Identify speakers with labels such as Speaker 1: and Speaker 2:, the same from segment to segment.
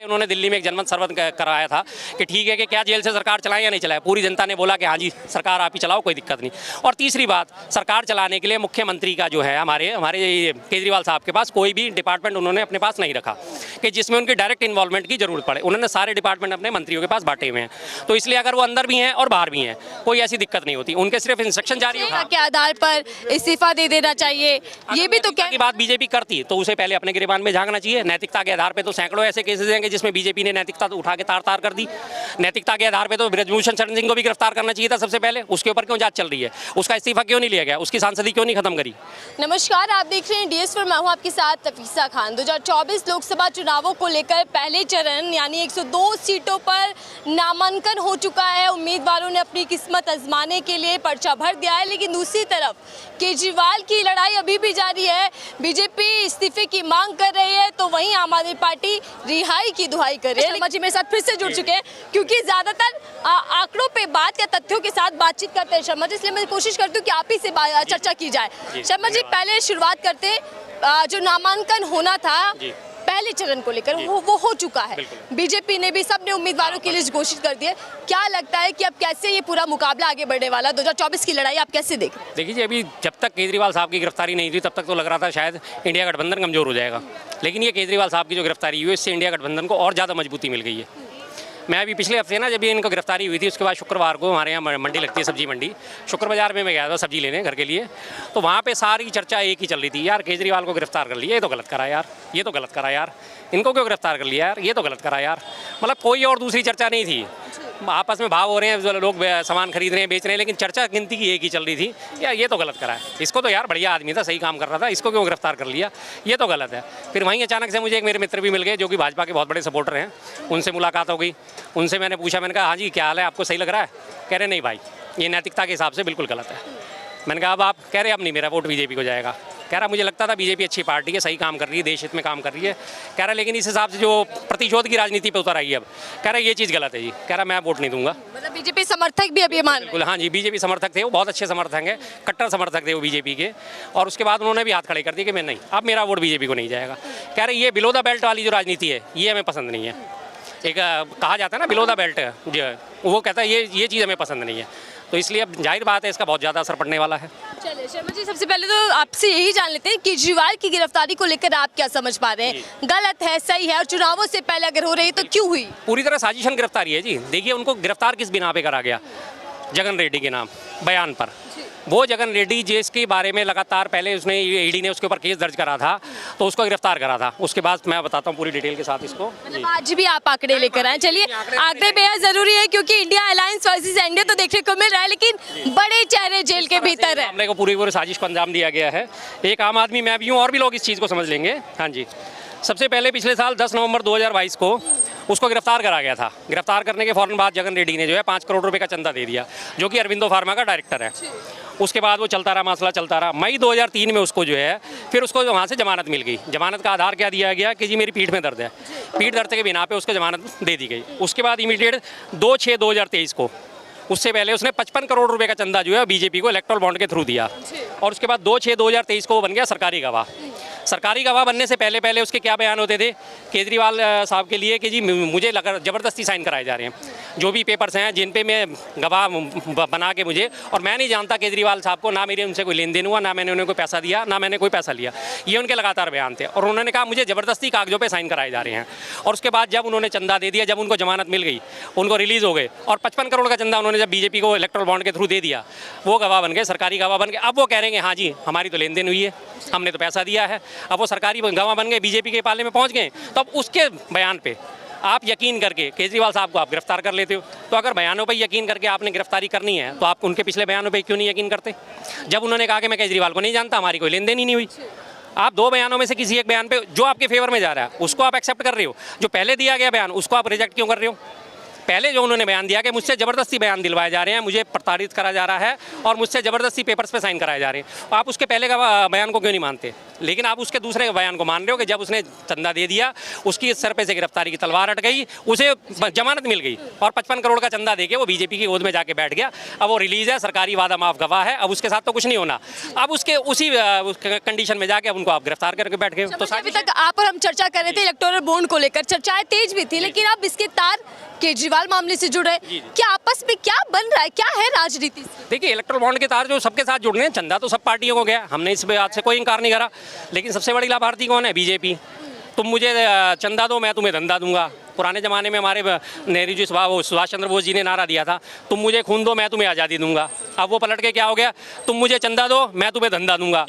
Speaker 1: उन्होंने दिल्ली में एक जनमत सर्वे कराया था कि ठीक है कि क्या जेल से सरकार चलाए या नहीं चलाए। पूरी जनता ने बोला कि हाँ जी सरकार आप ही चलाओ, कोई दिक्कत नहीं। और तीसरी बात, सरकार चलाने के लिए मुख्यमंत्री का जो है हमारे केजरीवाल साहब के पास कोई भी डिपार्टमेंट उन्होंने अपने पास नहीं रखा कि जिसमें उनकी डायरेक्ट इन्वॉल्वमेंट की जरूरत पड़े। उन्होंने सारे डिपार्टमेंट अपने मंत्रियों के पास बांटे हुए हैं, तो इसलिए अगर वो अंदर भी हैं और बाहर भी हैं कोई ऐसी दिक्कत नहीं होती। उनके सिर्फ इंस्ट्रक्शन जारी होगा
Speaker 2: के आधार पर इस्तीफा दे देना चाहिए, ये भी तो क्या
Speaker 1: की बात बीजेपी करती तो उसे पहले अपने गिरबान में झांकना चाहिए। नैतिकता के आधार पर तो सैकड़ों ऐसे केसेस हैं जिसमें बीजेपी ने नैतिकता तो उठा के तार तार कर दी। नैतिकता के आधार पे तो ब्रजभूषण शरण सिंह को भी गिरफ्तार करना चाहिए था सबसे पहले। उसके ऊपर क्यों जांच चल रही है? उसका इस्तीफा क्यों नहीं लिया गया? उसकी सांसदी क्यों नहीं खत्म करी?
Speaker 2: नमस्कार, आप देख रहे हैं DS पर, मैं हूं आपके साथ तफीसा खान। 2024 लोकसभा चुनावों को लेकर पहले चरण यानी 102 सीटों पर नामांकन हो चुका है। उम्मीदवारों ने अपनी किस्मत आजमाने के लिए पर्चा भर दिया है, लेकिन दूसरी तरफ केजरीवाल की लड़ाई अभी भी जारी है। बीजेपी इस्तीफे की मांग कर रही है तो वहीं आम आदमी पार्टी रिहाई की दुहाई कर रही है। शर्मा जी मेरे साथ फिर से जुड़ चुके हैं क्योंकि ज्यादातर आंकड़ों पे बात या तथ्यों के साथ बातचीत करते हैं शर्मा जी, इसलिए मैं कोशिश करती हूँ कि आप ही से चर्चा की जाए। शर्मा जी पहले शुरुआत करते, जो नामांकन होना था पहले चरण को लेकर वो हो चुका है। बीजेपी ने भी, सबने उम्मीदवारों की लिस्ट घोषित कर दी है। क्या लगता है कि अब कैसे ये पूरा मुकाबला आगे बढ़ने वाला? 2024 की लड़ाई आप कैसे देख रहे हैं?
Speaker 1: देखिए, अभी जब तक केजरीवाल साहब की गिरफ्तारी नहीं हुई तब तक तो लग रहा था शायद इंडिया गठबंधन कमजोर हो जाएगा, लेकिन ये केजरीवाल साहब की जो गिरफ्तारी हुई इससे इंडिया गठबंधन को और ज़्यादा मजबूती मिल गई है। मैं अभी पिछले हफ्ते ना जब ये इनको गिरफ्तारी हुई थी उसके बाद शुक्रवार को हमारे यहाँ मंडी लगती है, सब्जी मंडी, शुक्र बाजार में मैं गया था सब्जी लेने घर के लिए, तो वहाँ पे सारी चर्चा एक ही चल रही थी, यार केजरीवाल को गिरफ्तार कर लिया, ये तो गलत करा यार, ये तो गलत करा यार, इनको क्यों गिरफ्तार कर लिया यार, ये तो गलत करा यार। मतलब कोई और दूसरी चर्चा नहीं थी। आपस में भाव हो रहे हैं, लोग सामान खरीद रहे हैं, बेच रहे हैं, लेकिन चर्चा गिनती की एक ही चल रही थी, यार ये तो गलत करा है, इसको तो यार बढ़िया आदमी था, सही काम कर रहा था, इसको क्यों गिरफ्तार कर लिया, ये तो गलत है। फिर वहीं अचानक से मुझे एक मेरे मित्र भी मिल गए जो कि भाजपा के बहुत बड़े सपोर्टर हैं, उनसे मुलाकात हो गई। उनसे मैंने पूछा, मैंने कहा हाँ जी क्या हाल है, आपको सही लग रहा है? कह रहे नहीं भाई, ये नैतिकता के हिसाब से बिल्कुल गलत है। मैंने कहा अब आप कह रहे अब नहीं, मेरा वोट बीजेपी को जाएगा। कह रहा मुझे लगता था बीजेपी अच्छी पार्टी है, सही काम कर रही है, देश हित में काम कर रही है। कह रहा लेकिन इस हिसाब से जो प्रतिशोध की राजनीति पे उतर आई है अब, कह रहा ये चीज़ गलत है जी। कह रहा मैं वोट नहीं दूंगा।
Speaker 2: मतलब बीजेपी समर्थक भी अब ये मान
Speaker 1: बिल्कुल, हाँ जी, बीजेपी समर्थक थे, वो बहुत अच्छे समर्थक हैं, कट्टर समर्थक थे वो बीजेपी के। और उसके बाद उन्होंने भी हाथ खड़े कर दिए कि मैं नहीं, अब मेरा वोट बीजेपी को नहीं जाएगा। कह रहे ये बिलो द बेल्ट वाली जो राजनीति है ये हमें पसंद नहीं है। एक कहा जाता है ना बिलो द बेल्ट, वो कहता है ये चीज़ हमें पसंद नहीं है, तो इसलिए अब जाहिर बात है इसका बहुत ज़्यादा असर पड़ने वाला है।
Speaker 2: चलिए शर्मा जी, सबसे पहले तो आपसे यही जान लेते हैं केजरीवाल की गिरफ्तारी को लेकर आप क्या समझ पा रहे हैं? गलत है, सही है? और चुनावों से पहले अगर हो रही है तो क्यों हुई?
Speaker 1: पूरी तरह साजिशन गिरफ्तारी है जी। देखिए उनको गिरफ्तार किस बिना पे करा गया? जगन रेड्डी के नाम बयान पर। वो जगन रेड्डी जिसके बारे में लगातार पहले उसने ईडी ने उसके ऊपर केस दर्ज करा था तो उसको गिरफ्तार करा था। उसके बाद मैं बताता हूँ पूरी डिटेल के साथ इसको।
Speaker 2: मतलब आज भी आप आंकड़े लेकर आए। चलिए, आंकड़े बेहद जरूरी है क्योंकि इंडिया अलायंस वर्सेस एनडीए तो देखने को मिल रहा है, लेकिन बड़े चेहरे जेल के भीतर है।
Speaker 1: मामले को पूरी साजिश को अंजाम दिया गया है। एक आम आदमी मैं भी हूँ और भी लोग इस चीज़ को समझ लेंगे। हाँ जी, सबसे पहले पिछले साल 10 नवंबर 2022 को उसको गिरफ्तार करा गया था। गिरफ्तार करने के फ़ौरन बाद जगन रेड्डी ने जो है 5 करोड़ रुपए का चंदा दे दिया, जो कि अरविंदो फार्मा का डायरेक्टर है। उसके बाद वो चलता रहा, मसला चलता रहा। मई 2003 में उसको जो है फिर उसको वहाँ से जमानत मिल गई। जमानत का आधार क्या दिया गया कि जी मेरी पीठ में दर्द है, पीठ दर्द के बिना पे उसको जमानत दे दी गई। उसके बाद इमीडिएट 2/6/2023 को, उससे पहले उसने 55 करोड़ रुपए का चंदा जो है बीजेपी को इलेक्टोरल बॉन्ड के थ्रू दिया। और उसके बाद 2/6/2023 को वो बन गया सरकारी गवाह। सरकारी गवाह बनने से पहले उसके क्या बयान होते थे केजरीवाल साहब के लिए कि जी मुझे लगा ज़बरदस्ती साइन कराए जा रहे हैं, जो भी पेपर्स हैं जिन पे मैं गवाह बना के मुझे, और मैं नहीं जानता केजरीवाल साहब को, ना मेरे उनसे कोई लेन देन हुआ, ना मैंने उन्हें कोई पैसा दिया, ना मैंने कोई पैसा लिया। ये उनके लगातार बयान थे और उन्होंने कहा मुझे ज़बरदस्ती कागजों पर साइन कराए जा रहे हैं। और उसके बाद जब उन्होंने चंदा दे दिया, जब उनको जमानत मिल गई, उनको रिलीज़ हो गए और 55 करोड़ का चंदा उन्होंने जब बीजेपी को इलेक्टोरल बॉन्ड के थ्रू दे दिया, वो गवाह बन गए, सरकारी गवाह बन गए। अब वो कह रहे हैं हाँ जी हमारी तो लेन देन हुई है, हमने तो पैसा दिया है। अब वो सरकारी गवाह बन गए, बीजेपी के पाले में पहुंच गए। तो अब उसके बयान पे आप यकीन करके केजरीवाल साहब को आप गिरफ्तार कर लेते हो। तो अगर बयानों पे यकीन करके आपने गिरफ्तारी करनी है तो आप उनके पिछले बयानों पे क्यों नहीं यकीन करते? जब उन्होंने कहा कि मैं केजरीवाल को नहीं जानता, हमारी कोई लेन देन ही नहीं हुई। आप 2 बयानों में से किसी एक बयान पे जो आपके फेवर में जा रहा है उसको आप एक्सेप्ट कर रहे हो, जो पहले दिया गया बयान उसको आप रिजेक्ट क्यों कर रहे हो? पहले जो उन्होंने बयान दिया कि मुझसे ज़बरदस्ती बयान दिलवाए जा रहे हैं, मुझे प्रताड़ित करा जा रहा है और मुझसे ज़बरदस्ती पेपर्स पे साइन कराए जा रहे हैं, आप उसके पहले का बयान को क्यों नहीं मानते? लेकिन आप उसके दूसरे बयान को मान रहे हो कि जब उसने चंदा दे दिया, उसकी सर पे से गिरफ्तारी की तलवार हट गई, उसे जमानत मिल गई और 55 करोड़ का चंदा देके वो बीजेपी की गोद में जाके बैठ गया। अब वो रिलीज है, सरकारी वादा माफ गवाह है, अब उसके साथ तो कुछ नहीं होना। अब उसके उसी कंडीशन में जाके अब उनको आप गिरफ्तार करके बैठ गए। तो
Speaker 2: अभी तक आप और हम चर्चा कर रहे थे इलेक्टोरल बॉन्ड को लेकर, चर्चाएं तेज भी थी, लेकिन अब इसके तार केजरीवाल मामले से जुड़ रहे हैं। क्या आपस में क्या बन रहा है, क्या है राजनीति?
Speaker 1: देखिए, इलेक्टोरल बॉन्ड के तार जो सबके साथ जुड़ रहे हैं, चंदा तो सब पार्टियों को गया, हमने इस बात से कोई इंकार नहीं करा, लेकिन सबसे बड़ी लाभार्थी कौन है? बीजेपी। तुम मुझे चंदा दो, मैं तुम्हें धंधा दूंगा। पुराने ज़माने में हमारे नेहरू जी, सुभाष चंद्र बोस जी ने नारा दिया था, तुम मुझे खून दो, मैं तुम्हें आज़ादी दूंगा। अब वो पलट के क्या हो गया? तुम मुझे चंदा दो, मैं तुम्हें धंधा दूंगा।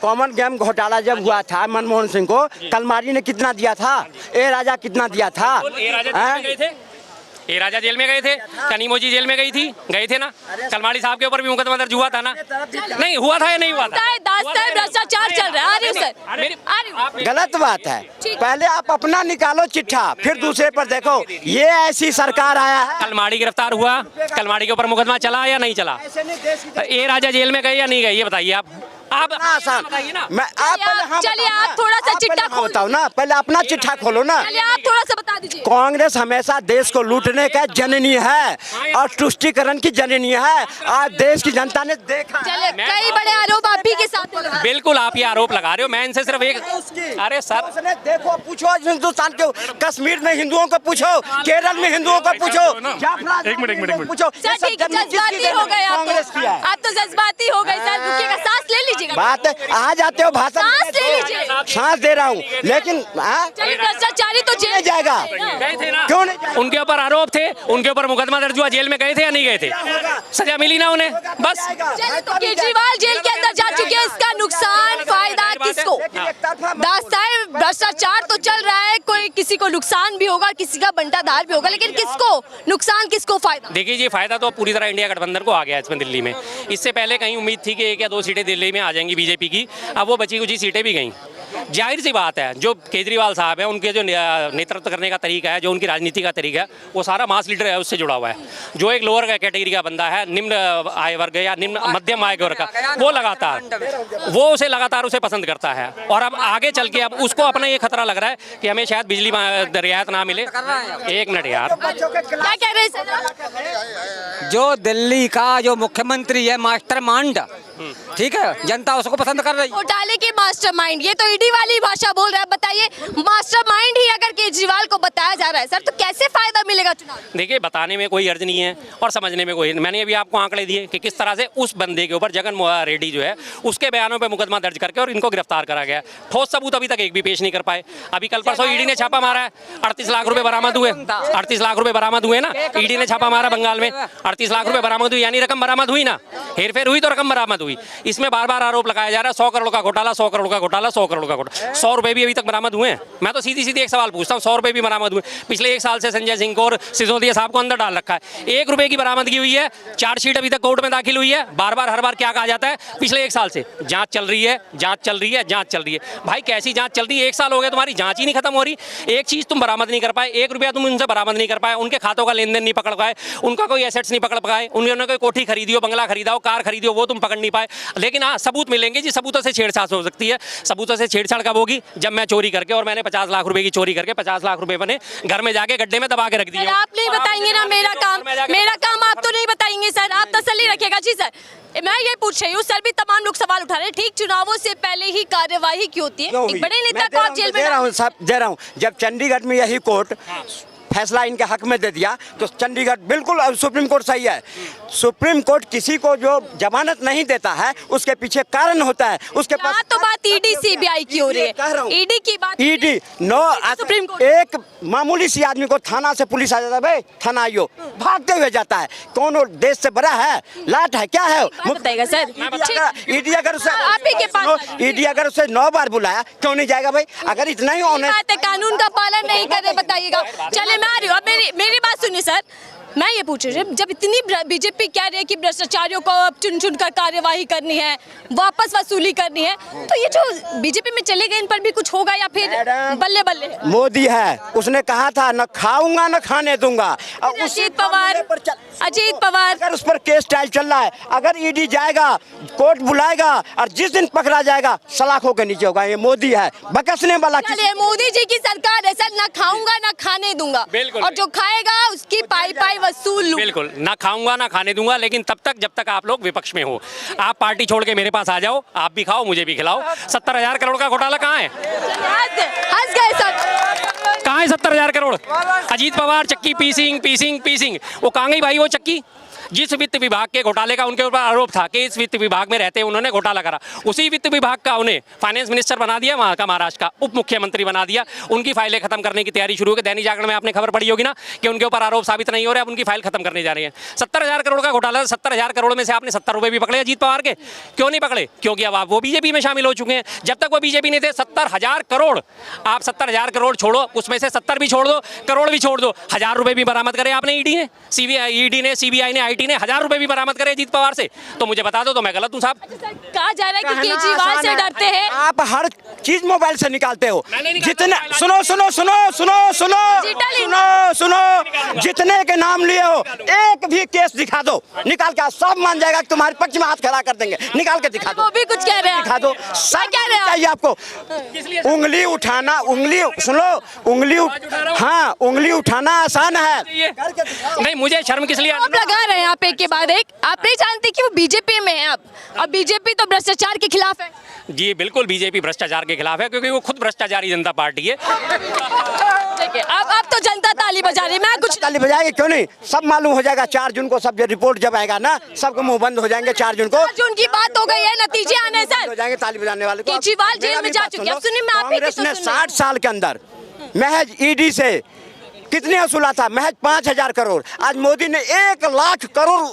Speaker 3: कॉमन गेम घोटाला जब हुआ था मनमोहन सिंह को, कलमारी ने कितना दिया था? ए राजा कितना दिया था?
Speaker 1: ए राजा जेल में गए थे, कनीमो जी जेल में गई थी, गए थे ना। कलमाड़ी साहब के ऊपर भी मुकदमा दर्ज हुआ था ना? नहीं हुआ था या नहीं हुआ था?
Speaker 2: भ्रष्टाचार चल रहा है।
Speaker 3: गलत बात है। पहले आप अपना निकालो चिट्ठा, फिर दूसरे पर देखो। ये ऐसी सरकार आया है।
Speaker 1: कलमाड़ी गिरफ्तार हुआ, कलमाड़ी के ऊपर मुकदमा चला या नहीं चला? ए राजा जेल में गए या नहीं गए, ये बताइए आप
Speaker 3: आसान
Speaker 1: बताइए ना।
Speaker 3: मैं आप
Speaker 2: चलिए आप थोड़ा सा चिट्ठा
Speaker 3: बताओ ना, पहले अपना चिट्ठा खोलो ना।
Speaker 2: चलिए आप थोड़ा सा बता दीजिए।
Speaker 3: कांग्रेस हमेशा देश को लूटने का जननी है और तुष्टीकरण की जननी है। आज देश की जनता ने देखा।
Speaker 2: चलिए, कई बड़े आरोप आप भी के साथ लगा रहे हैं।
Speaker 1: बिल्कुल आप ये आरोप लगा रहे हो, मैं इनसे सिर्फ एक अरे सर
Speaker 3: उसने देखो, पूछो हिंदुस्तान के कश्मीर में हिंदुओं को पूछो, केरल में हिंदुओं को पूछो,
Speaker 4: एक मिनट
Speaker 3: पूछो।
Speaker 2: सर ठीक है, जज्बाती हो गए
Speaker 3: कांग्रेस किया है।
Speaker 2: आप तो जज्बाती हो गए सर। रुकिएगा, सांस ले लीजिएगा।
Speaker 3: बात आ जाते हो भाषण,
Speaker 2: सांस ले लीजिए।
Speaker 3: सांस दे रहा हूँ, लेकिन
Speaker 2: चलिए, भ्रष्टाचारी तो जेल
Speaker 3: जाएगा।
Speaker 1: गए थे ना?
Speaker 3: क्यों नहीं?
Speaker 1: उनके ऊपर आरोप थे, उनके ऊपर मुकदमा दर्ज हुआ, जेल में गए थे या नहीं गए थे? सजा मिली ना उन्हें, बस।
Speaker 2: चलिए, तो केजरीवाल जेल के अंदर जा चुके हैं, इसका नुकसान फायदा किसको? दास्तान भ्रष्टाचार तो चल रहा है, कोई किसी को नुकसान भी होगा, किसी का बंटाधार भी होगा, लेकिन किसको नुकसान, किसको फायदा?
Speaker 1: देखिए जी, फायदा तो पूरी तरह इंडिया गठबंधन को आ गया इसमें दिल्ली में। इससे पहले कहीं उम्मीद थी कि 1 या 2 सीटें दिल्ली में आ जाएंगी बीजेपी की, अब वो बची कुछ सीटें भी गईं। जाहिर सी बात है, जो केजरीवाल साहब है, उनके जो नेतृत्व करने का तरीका है, जो उनकी राजनीति का तरीका है, वो सारा मास लीडर है उससे जुड़ा हुआ है। जो एक लोअर कैटेगरी का बंदा है, निम्न आय वर्ग या निम्न मध्यम आय वर्ग का, वो लगातार उसे पसंद करता है। और अब आगे चल के अब उसको अपना ये खतरा लग रहा है कि हमें शायद बिजली रियायत ना मिले। एक मिनट यार,
Speaker 2: क्या कह रहे हैं सर?
Speaker 5: जो दिल्ली का जो मुख्यमंत्री है मास्टरमाइंड, ठीक है, जनता उसको पसंद कर रही है।
Speaker 2: घोटाले के मास्टरमाइंड, ये तो ईडी वाली भाषा बोल रहा है। बताइए, मास्टरमाइंड ही अगर केजरीवाल को बताया जा रहा है सर, तो कैसे फायदा मिलेगा चुनाव?
Speaker 1: देखिए, बताने में कोई अर्ज नहीं है और समझने में कोई, मैंने अभी आपको आंकड़े दिए कि किस तरह से उस बंदे के ऊपर, जगन रेड्डी जो है, उसके बयानों पे मुकदमा दर्ज करके और इनको गिरफ्तार करा गया। ठोस सबूत अभी तक एक भी पेश नहीं कर पाए। अभी कल परसों ईडी ने छापा मारा है, 38 लाख रुपए बरामद हुए। 38 लाख रुपए बरामद हुए ना, ईडी ने छापा मारा बंगाल में, 38 लाख रुपए बरामद हुई, यानी रकम बरामद हुई ना, हेरफेर हुई तो रकम बरामद हुई। इसमें बार बार आरोप लगाया जा रहा है 100 करोड़ का घोटाला, 100 करोड़ का घोटाला, 100 करोड़ का घोटाला। 100 रुपए भी अभी तक बरामद हुए हैं? मैं तो सीधी सीधी एक सवाल पूछता हूँ, 100 रुपए भी बरामद हुए? पिछले 1 साल से संजय सिंह को और सिसोदिया साहब को अंदर डाल रखा है। 1 रुपए की बरामदगी हुई है, चार्जशीट अभी तक कोर्ट में दाखिल हुई है। बार बार हर बार क्या कहा जाता है? पिछले 1 साल से जांच चल रही है, जांच चल रही है, जांच चल रही है। भाई कैसी जांच चल रही है? 1 साल हो गया, तुम्हारी जांच ही नहीं खत्म हो रही। एक चीज तुम बरामद नहीं कर पाए, 1 रुपया तुम उनसे बरामद नहीं कर पाए, उनके खातों का लेन देन नहीं पकड़ पाए, उनका कोई एसेट्स नहीं पकड़ पाए, उन्होंने कोई कोठी खरीदी हो, बंगला खरीदा हो, कार खरीदी हो, वो तुम पकड़ नहीं पाए। लेकिन हाँ, सबूत मिलेंगे जी, सबूतों से छेड़छाड़ हो सकती है। सबूतों से छेड़छाड़ कब होगी? जब मैं चोरी करके, और मैंने 50 लाख रुपए की चोरी करके 50 लाख रुपए बने घर में जाके गड्ढे में दबा के रख दिया।
Speaker 2: आप नहीं बताएंगे ना मेरा काम आप तो नहीं बताएंगे सर, आप तसल्ली रखिएगा। जी सर, मैं ये पूछ रही हूँ, सर भी तमाम लोग सवाल उठा रहे हैं, ठीक चुनावों से पहले ही कार्यवाही क्यों होती है? एक बड़े नेता को आप जेल में
Speaker 3: दे रहा हूँ। जब चंडीगढ़ में यही कोर्ट फैसला इनके हक में दे दिया, तो चंडीगढ़ बिल्कुल सुप्रीम कोर्ट सही है। सुप्रीम कोर्ट किसी को जो जमानत नहीं देता है, उसके पीछे कारण होता है। उसके पास
Speaker 2: तो बात ईडी सीबीआई की हो रही है, ईडी की बात।
Speaker 3: ईडी
Speaker 2: सुप्रीम कोर्ट,
Speaker 3: एक मामूली सी आदमी को थाना से पुलिस आ जाता है, भाई थाना आइयो, भागते हुए जाता है। कौन वो देश से बड़ा है? लाट है क्या है?
Speaker 2: बताइएगा सर।
Speaker 3: ईडी अगर उसे
Speaker 2: आप ही के पास
Speaker 3: ईडी अगर उसे 9 बार बुलाया, क्यों नहीं जाएगा भाई? अगर इतना ही ऑनेस्ट
Speaker 2: कानून का पालन नहीं करे, बताइएगा। चले मैं आ रही हूँ, अब मेरी बात सुनिए। सुनिए सर, मैं ये पूछ रही हूँ, जब इतनी बीजेपी कह रही है कि भ्रष्टाचारियों को अब चुन चुन कर कार्यवाही करनी है, वापस वसूली करनी है, तो ये जो बीजेपी में चले गए इन पर भी कुछ होगा या फिर बल्ले बल्ले?
Speaker 3: मोदी है, उसने कहा था न खाऊंगा न खाने दूंगा।
Speaker 2: अजीत पवार, अजीत पवार
Speaker 3: अगर उस पर केस ट्रायल चल रहा है, अगर ईडी जाएगा, कोर्ट बुलाएगा और जिस दिन पकड़ा जाएगा सलाखों के नीचे होगा। ये मोदी है, बकसने वाला।
Speaker 2: चलिए, मोदी जी की सरकार है सर, ना खाऊंगा ना खाने दूंगा, और जो खाएगा उसकी पाई पाई वसूल लूं।
Speaker 1: बिल्कुल, ना खाऊंगा ना खाने दूंगा, लेकिन तब तक जब तक आप लोग विपक्ष में हो। आप पार्टी छोड़ के मेरे पास आ जाओ, आप भी खाओ मुझे भी खिलाओ। 70,000 करोड़ का घोटाला कहाँ है?
Speaker 2: हंस गए सर,
Speaker 1: कहाँ है 70,000 करोड़? अजीत पवार चक्की पीसिंग वो कहाँ गई भाई वो चक्की? जिस वित्त विभाग के घोटाले का उनके ऊपर आरोप था कि इस वित्त विभाग में रहते उन्होंने घोटाला करा, उसी वित्त विभाग का उन्हें फाइनेंस मिनिस्टर बना दिया, वहाँ का महाराष्ट्र का उप मुख्यमंत्री बना दिया। उनकी फाइलें खत्म करने की तैयारी शुरू हो गई। दैनिक जागरण में आपने खबर पढ़ी होगी ना कि उनके ऊपर आरोप साबित नहीं हो रहे, अब उनकी फाइल खत्म करने जा रहे हैं। 70,000 करोड़ का घोटाला, 70,000 करोड़ में से आपने 70 रुपये भी पकड़े अजीत पवार के, क्यों नहीं पकड़े? क्योंकि अब आप वो बीजेपी में शामिल हो चुके हैं। जब तक वो बीजेपी नहीं थे 70,000 करोड़, आप 70,000 करोड़ छोड़ो, उसमें से 70 भी छोड़ दो, करोड़ भी छोड़ दो, 1,000 रुपये भी बरामद करे आपने ईडी ने, ईडी ने, सीबीआई ने, IT ने 1,000 रुपये भी बरामद करे अजीत पवार से। तो मुझे बता दो तो मैं गलत हूँ साहब?
Speaker 2: कहा जा रहा है कि केजरीवाल से डरते हैं
Speaker 3: आप, हर चीज मोबाइल से निकालते हो। जितने सुनो सुनो सुनो सुनो सुनो सुनो सुनो जितने के नाम लिए हो, एक भी केस दिखा दो, निकाल के सब मान जाएगा कि तुम्हारे पक्ष में हाथ खड़ा कर देंगे। निकाल के दिखा दो,
Speaker 2: वो भी कुछ कह रहे हैं,
Speaker 3: दिखा दो। सब कह रहे चाहिए आपको। उंगली उठाना, उंगली सुनो, उंगली, हाँ उंगली उठाना आसान है।
Speaker 1: नहीं, मुझे शर्म किस लिए?
Speaker 2: आप लगा रहे हैं आप एक के बाद एक। आप नहीं जानते कि वो बीजेपी में है अब बीजेपी तो भ्रष्टाचार के खिलाफ है।
Speaker 1: जी बिल्कुल, बीजेपी भ्रष्टाचार के खिलाफ है क्योंकि वो खुद भ्रष्टाचारी जनता पार्टी है।
Speaker 2: देखिए, अब तो जनता ताली बजा रही है, मैं कुछ
Speaker 3: ताली बजाएगी क्यों नहीं? सब मालूम हो जाएगा 4 जून को, सब रिपोर्ट जब आएगा ना, सबको मुंह बंद हो जाएंगे 4 जून को।
Speaker 2: जून की बात हो गई है, नतीजे आने सर
Speaker 3: हो जाएंगे ताली बजाने वाले को।
Speaker 2: केजरीवाल जेल में जा चुके हैं। सुनिए, मैं आप ही की
Speaker 3: कांग्रेस ने
Speaker 2: सुन
Speaker 3: 60 साल के अंदर महज ईडी से कितने वसूला था? महज 5,000 करोड़। आज मोदी ने 1 लाख करोड़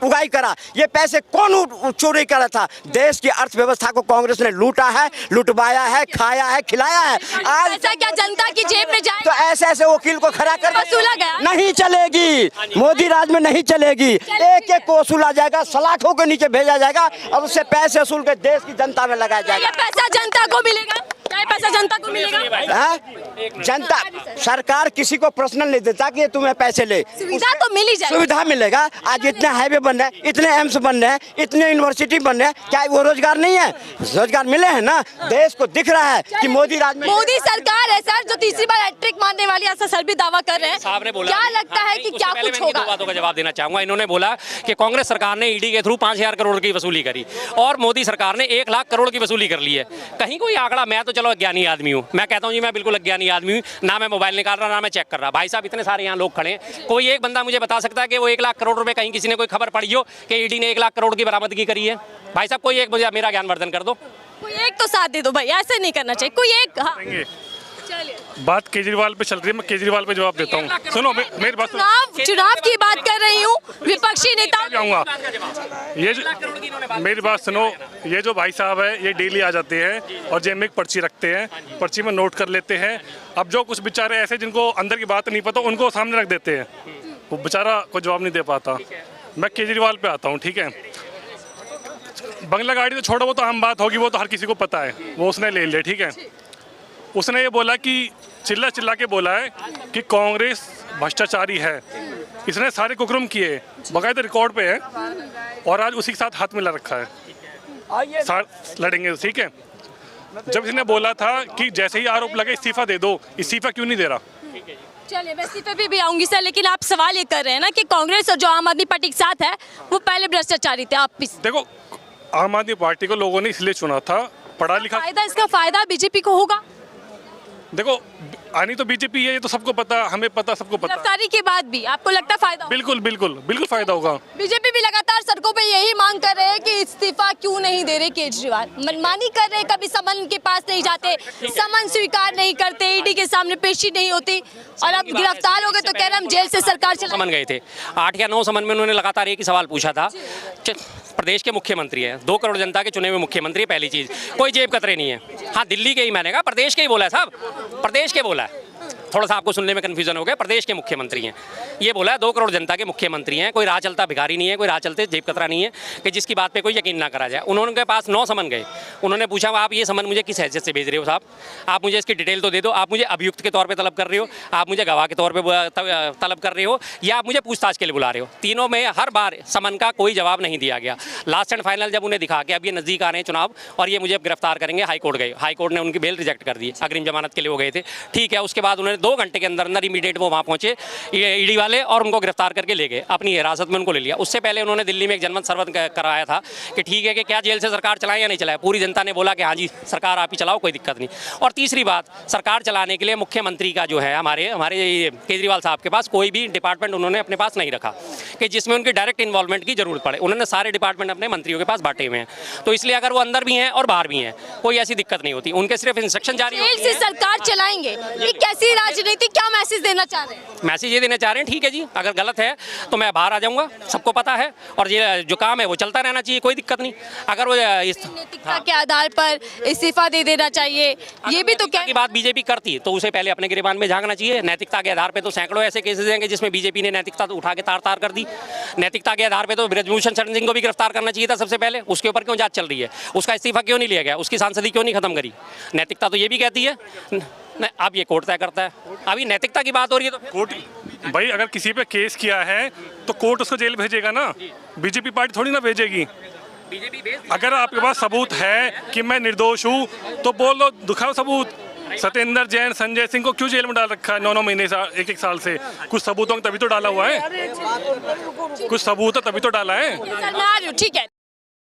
Speaker 3: उगाई करा। ये पैसे कौन चोरी करा था? देश की अर्थव्यवस्था को कांग्रेस ने लूटा है, लुटवाया है, खाया है, खिलाया है। आज
Speaker 2: ऐसा क्या जनता की जेब में जाए?
Speaker 3: तो ऐसे ऐसे वकील को खड़ा कर
Speaker 2: वसूला गया
Speaker 3: नहीं चलेगी, मोदी राज में नहीं चलेगी। एक एक को वसूला जाएगा, सलाखों के नीचे भेजा जाएगा और उससे पैसे वसूल के देश की जनता में लगाया जाएगा।
Speaker 2: ये पैसा जनता को मिलेगा? क्या ये पैसा जनता को मिलेगा?
Speaker 3: हाँ? जनता, सरकार किसी को पर्सनल नहीं देता कि ये तुम्हें पैसे ले।
Speaker 2: सुविधा तो मिल ही जाएगी,
Speaker 3: सुविधा मिलेगा। आज इतने हाईवे बन रहे हैं, इतने एम्स बन रहे हैं, इतने यूनिवर्सिटी बन रहे हैं, क्या वो रोजगार नहीं है? रोजगार मिले हैं ना। देश को दिख रहा है कि मोदी राज में,
Speaker 2: मोदी सरकार है सर जो तीसरी बार हैट्रिक मारने वाली, ऐसा सर भी दावा कर रहे हैं।
Speaker 1: साहब ने बोला,
Speaker 2: क्या लगता है कि क्या कुछ होगा?
Speaker 1: 2 बातों का जवाब देना चाहूंगा। इन्होंने बोला कि कांग्रेस सरकार ने ईडी के थ्रू 5,000 करोड़ की वसूली करी और मोदी सरकार ने 1 लाख करोड़ की वसूली कर ली है। कहीं कोई आंकड़ा, मैं तो चलो अज्ञानी आदमी हूँ, मैं कहता हूँ जी मैं बिल्कुल अज्ञानी आदमी हूँ, ना मैं मोबाइल निकाल रहा ना मैं चेक कर रहा। भाई साहब इतने सारे यहाँ लोग खड़े हैं, कोई एक बंदा मुझे बता सकता है कि वो 1 लाख करोड़ रुपए कहीं किसी ने कोई खबर पढ़ी हो कि ईडी ने 1 लाख करोड़ की बरामदगी करी है? भाई साहब कोई एक मुझे मेरा ज्ञानवर्धन कर दो।
Speaker 2: कोई एक तो साथ दे दो भाई, ऐसे नहीं करना चाहिए। कोई एक, हाँ चलिए।
Speaker 4: बात केजरीवाल पे चल रही है, मैं केजरीवाल पे जवाब देता हूँ। सुनो मेरी बात सुनो।
Speaker 2: चुनाव की बात कर रही हूँ, विपक्षी नेता
Speaker 4: जाऊँगा। मेरी बात सुनो, ये जो भाई साहब है ये डेली आ जाते हैं और जेब में एक पर्ची रखते हैं, पर्ची में नोट कर लेते हैं। अब जो कुछ बेचारे ऐसे जिनको अंदर की बात नहीं पता उनको सामने रख देते हैं, वो बेचारा कोई जवाब नहीं दे पाता। मैं केजरीवाल पे आता हूँ, ठीक है। बंगला गाड़ी तो छोड़ो, वो तो हम बात होगी, वो तो हर किसी को पता है, वो उसने ले लिया, ठीक है। उसने ये बोला कि चिल्ला चिल्ला के बोला है कि कांग्रेस भ्रष्टाचारी है, इसने सारे कुकर्म किए, बाकायदा रिकॉर्ड पे है और आज उसी के साथ हाथ मिला रखा है, लड़ेंगे, ठीक है। जब इसने बोला था कि जैसे ही आरोप लगे इस्तीफा दे दो, इस्तीफा क्यों नहीं दे रहा?
Speaker 2: चलिए, मैं इसी पे भी आऊंगी सर, लेकिन आप सवाल ये कर रहे हैं ना कि कांग्रेस और जो आम आदमी पार्टी के साथ है वो पहले भ्रष्टाचारी थे। आप
Speaker 4: देखो, आम आदमी पार्टी को लोगों ने इसलिए चुना था, पढ़ा लिखा।
Speaker 2: फायदा, इसका फायदा बीजेपी को होगा।
Speaker 4: देखो, आनी तो बीजेपी है, ये तो सबको पता, हमें पता, सबको पता।
Speaker 2: गिरफ्तारी के बाद भी आपको लगता है फायदा?
Speaker 4: बिल्कुल बिल्कुल बिल्कुल फायदा होगा।
Speaker 2: बीजेपी भी लगातार सड़कों पे यही मांग कर रहे हैं कि इस्तीफा क्यों नहीं दे रहे केजरीवाल। मनमानी कर रहे हैं, कभी समन के पास नहीं जाते, समन स्वीकार नहीं करते, ईडी के सामने पेशी नहीं होती और अब गिरफ्तार हो गए तो कह रहे हम जेल से सरकार चला।
Speaker 1: समन गए थे 8 या 9 समन में, उन्होंने लगातार एक ही सवाल पूछा था। प्रदेश के मुख्यमंत्री हैं, 2 करोड़ जनता के चुने हुए मुख्यमंत्री, पहली चीज कोई जेब कतरे नहीं है। हाँ, दिल्ली के ही, मैंने कहा प्रदेश के ही बोला है साहब, प्रदेश के बोला है। थोड़ा सा आपको सुनने में कन्फ्यूजन हो गया, प्रदेश के मुख्यमंत्री हैं। ये बोला है 2 करोड़ जनता के मुख्यमंत्री हैं, कोई राह चलता भिखारी नहीं है, कोई राह चलते जेब कतरा नहीं है कि जिसकी बात पे कोई यकीन ना करा जाए। उन्होंने पास 9 समन गए। उन्होंने पूछा आप ये समन मुझे किस हैसियत से भेज रहे हो साहब, आप मुझे इसकी डिटेल तो दे दो, आप मुझे अभियुक्त के तौर पर तलब कर रहे हो, आप मुझे गवाह के तौर पर तलब कर रहे हो, या आप मुझे पूछताछ के लिए बुला रहे हो। तीनों में हर बार समन का कोई जवाब नहीं दिया गया। लास्ट एंड फाइनल जब उन्हें दिखा कि अब ये नज़दीक आ रहे हैं चुनाव और ये मुझे अब गिरफ्तार करेंगे, हाई कोर्ट गए। हाई कोर्ट ने उनकी बेल रिजेक्ट कर दी, अग्रिम जमानत के लिए वो गए थे, ठीक है। उसके बाद उन्होंने 2 घंटे के अंदर इमीडिएट वो वहाँ पहुंचे ईडी वाले और उनको गिरफ्तार करके ले गए, अपनी हिरासत में उनको ले लिया। उससे पहले उन्होंने दिल्ली में एक जनमत सर्वे कराया था कि ठीक है कि क्या जेल से सरकार चलाए या नहीं चलाए। पूरी जनता ने बोला कि हाँ जी सरकार आप ही चलाओ, कोई दिक्कत नहीं। और तीसरी बात, सरकार चलाने के लिए मुख्यमंत्री का जो है हमारे केजरीवाल साहब के पास कोई भी डिपार्टमेंट उन्होंने अपने पास नहीं रखा कि जिसमें उनकी डायरेक्ट इन्वॉल्वमेंट की जरूरत पड़े। उन्होंने सारे डिपार्टमेंट अपने मंत्रियों के पास बांटे हुए हैं, तो इसलिए अगर वो अंदर भी हैं और बाहर भी हैं कोई ऐसी दिक्कत नहीं होती। उनके सिर्फ इंस्ट्रक्शन जारी
Speaker 2: जेल
Speaker 1: होती
Speaker 2: से
Speaker 1: हैं।
Speaker 2: सरकार चलाएंगे, ये कैसी राजनीति, क्या मैसेज देना चाह रहे हैं?
Speaker 1: मैसेज ये देना चाह रहे हैं ठीक है जी, अगर गलत है तो मैं बाहर आ जाऊंगा, सबको पता है, और ये जो काम है वो चलता रहना चाहिए, कोई दिक्कत नहीं। अगर वो
Speaker 2: नैतिकता के आधार पर इस्तीफा दे देना चाहिए, ये भी तो क्या
Speaker 1: की बात बीजेपी करती तो उसे पहले अपने गिरबान में झांकना चाहिए। नैतिकता के आधार पे तो सैकड़ों ऐसे केसेस हैं जिसमें बीजेपी ने नैतिकता तो उठा के तार तार कर दी। नैतिकता के आधार पे तो ब्रजभूषण शरण सिंह को भी गिरफ्तार करना चाहिए था सबसे पहले, उसके ऊपर क्यों जांच चल रही है, उसका इस्तीफा क्यों नहीं लिया गया, उसकी सांसदी क्यों नहीं खत्म करी। नैतिकता तो ये भी कहती है, अब ये कोर्ट तय करता है। अभी नैतिकता की बात हो रही है तो
Speaker 4: कोर्ट भाई अगर किसी पे केस किया है तो कोर्ट उसको जेल भेजेगा ना, बीजेपी पार्टी थोड़ी ना भेजेगी। अगर आपके पास सबूत है कि मैं निर्दोष हूँ तो बोल दो, दिखाओ सबूत। सत्येंद्र जैन, संजय सिंह को क्यों जेल में डाल रखा है 9-9 महीने से, 1-1 साल से? कुछ सबूतों तभी तो डाला हुआ है, कुछ सबूत है तभी तो डाला है।
Speaker 2: सर मैं आ रही हूँ, ठीक है।